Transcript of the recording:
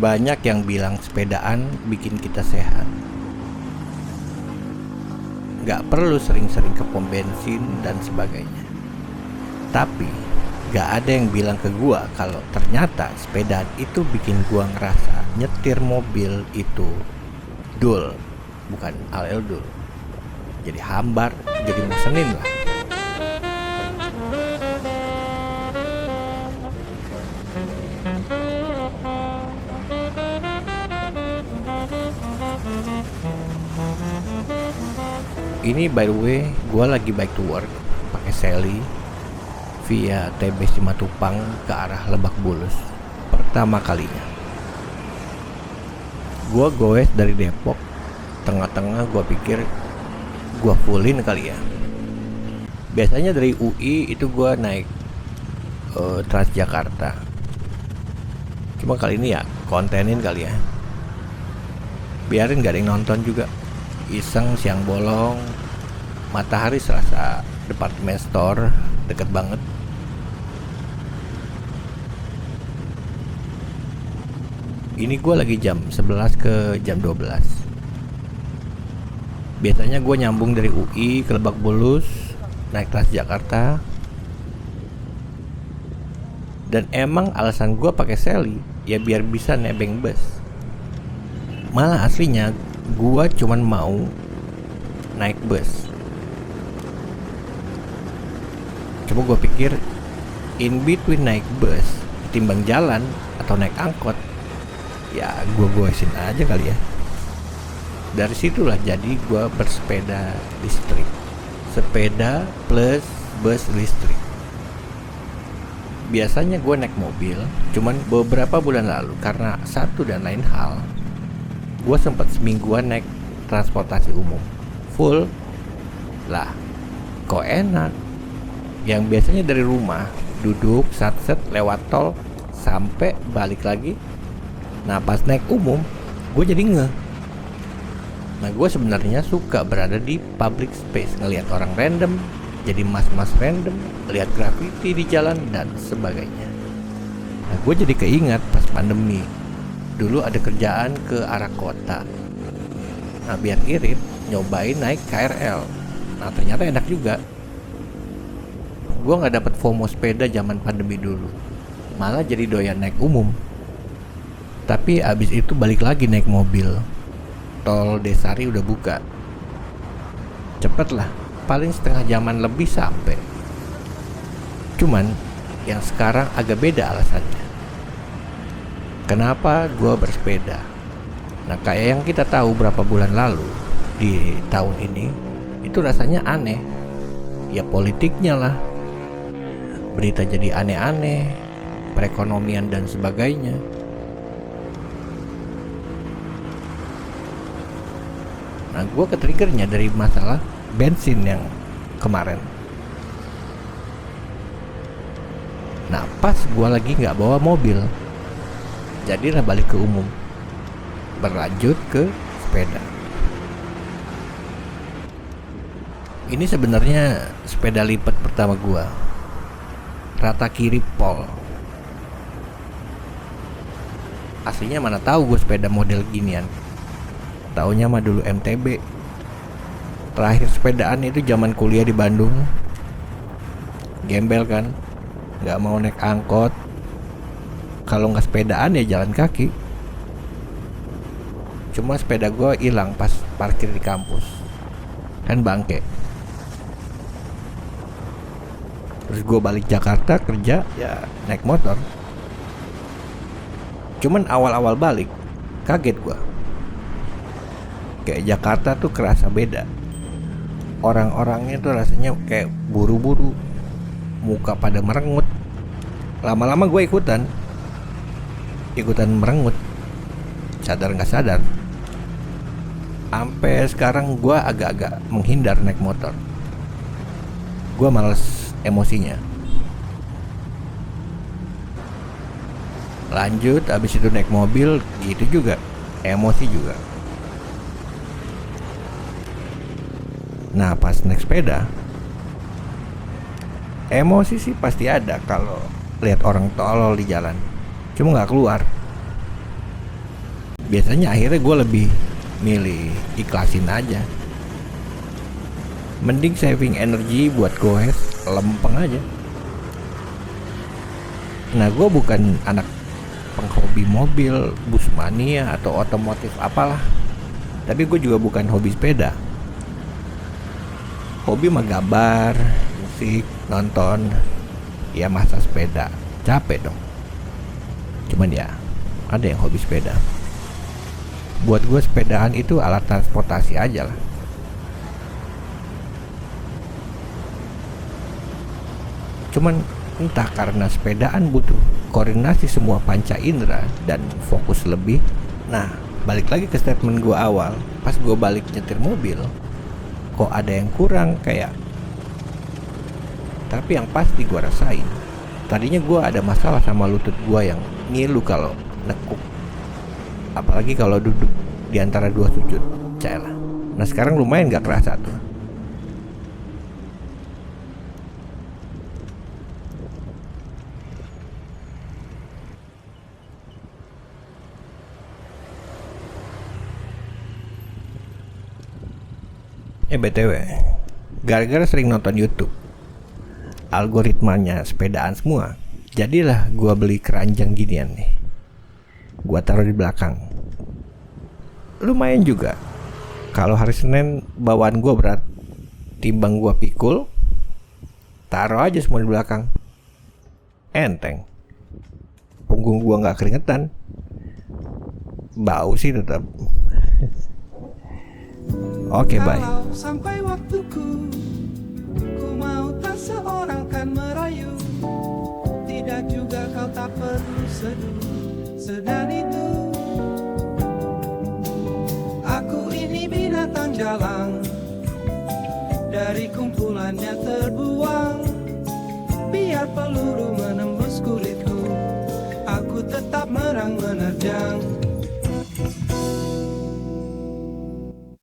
Banyak yang bilang sepedaan bikin kita sehat. Gak perlu sering-sering ke pom bensin dan sebagainya. Tapi gak ada yang bilang ke gua kalau ternyata sepedaan itu bikin gua ngerasa nyetir mobil itu dul, bukan al-dul. Jadi hambar, jadi bosenin lah. Ini by the way, gue lagi bike to work pakai Sally via TB Simatupang ke arah Lebak Bulus pertama kalinya. Gue goes dari Depok, tengah-tengah gue pikir gue fullin kali ya. Biasanya dari UI itu gue naik Transjakarta. Cuma kali ini ya kontenin kali ya. Biarin gak ada yang nonton juga. Iseng siang bolong, matahari serasa department store, deket banget. Ini gue lagi jam 11 ke jam 12. Biasanya gue nyambung dari UI ke Lebak Bulus, naik Transjakarta. Dan emang alasan gue pakai Sally ya biar bisa nebeng bus. Malah aslinya gua cuman mau naik bus. Coba gua pikir in between naik bus ketimbang jalan atau naik angkot, ya gua goesin aja kali ya. Dari situlah jadi gua bersepeda listrik. Sepeda plus bus listrik. Biasanya gua naik mobil, cuman beberapa bulan lalu karena satu dan lain hal gue sempat semingguan naik transportasi umum full lah. Kok enak, yang biasanya dari rumah duduk satset lewat tol sampai balik lagi. Nah pas naik umum gue jadi ngeh. Nah gue sebenarnya suka berada di public space, ngelihat orang random, jadi mas-mas random, lihat graffiti di jalan dan sebagainya. Nah gue jadi keingat pas pandemi. Dulu ada kerjaan ke arah kota. Nah biar irit, nyobain naik KRL. Nah ternyata enak juga. Gue gak dapet FOMO sepeda zaman pandemi dulu, malah jadi doyan naik umum. Tapi abis itu balik lagi naik mobil. Tol Desari udah buka. Cepet lah, paling setengah jaman lebih sampai. Cuman yang sekarang agak beda alasannya. Kenapa gue bersepeda? Nah kayak yang kita tahu berapa bulan lalu di tahun ini, itu rasanya aneh. Ya politiknya lah, berita jadi aneh-aneh, perekonomian dan sebagainya. Nah gue ketriggernya dari masalah bensin yang kemarin. Nah pas gue lagi gak bawa mobil, jadilah balik ke umum, berlanjut ke sepeda. Ini sebenarnya sepeda lipat pertama gua, rata kiri pol. Aslinya mana tahu gue sepeda model ginian. Taunya mah dulu MTB. Terakhir sepedaan itu zaman kuliah di Bandung. Gembel kan, nggak mau naik angkot. Kalau nggak sepedaan ya jalan kaki. Cuma sepeda gue hilang pas parkir di kampus, kan bangke. Terus gue balik Jakarta kerja ya naik motor. Cuman awal-awal balik kaget gue. Kayak Jakarta tuh kerasa beda. Orang-orangnya tuh rasanya kayak buru-buru, muka pada merengut. Lama-lama gue ikutan merengut, sadar nggak sadar. Sampai sekarang gue agak-agak menghindar naik motor. Gue males emosinya. Lanjut abis itu naik mobil gitu juga, emosi juga. Nah pas naik sepeda, emosi sih pasti ada kalau lihat orang tolol di jalan, cuma nggak keluar. biasanya akhirnya gue lebih milih ikhlasin aja. Mending saving energi buat goes lempeng aja. Nah, gue bukan anak penghobi mobil, bus mania atau otomotif apalah. Tapi gue juga bukan hobi sepeda. Hobi mah gambar, musik, nonton. Ya masa sepeda, capek dong. Cuman ya, ada yang hobi sepeda. Buat gue sepedaan itu alat transportasi aja lah. Cuman entah karena sepedaan butuh koordinasi semua panca indera dan fokus lebih. Nah, balik lagi ke statement gue awal. Pas gue balik nyetir mobil, kok ada yang kurang kayak. Tapi yang pasti gue rasain, tadinya gue ada masalah sama lutut gue yang ngilu kalau nekuk, apalagi kalau duduk di antara dua sujud. Cailah. Nah, sekarang lumayan gak kerasa tuh. BTW, gara-gara sering nonton YouTube, algoritmanya sepedaan semua, jadilah gua beli keranjang ginian nih. Gua taruh di belakang. Lumayan juga. Kalau hari Senin bawaan gua berat, timbang gua pikul, taruh aja semua di belakang. Enteng. Punggung gua nggak keringetan. Bau sih tetap. Oke, bye. Sampai waktuku, ku mau tak seorang kan merayu. Tidak juga kau tak perlu seduh, sedang itu. Aku ini binatang jalang, dari kumpulannya terbuang. Biar peluru menembus kulitku, aku tetap merang-menerang.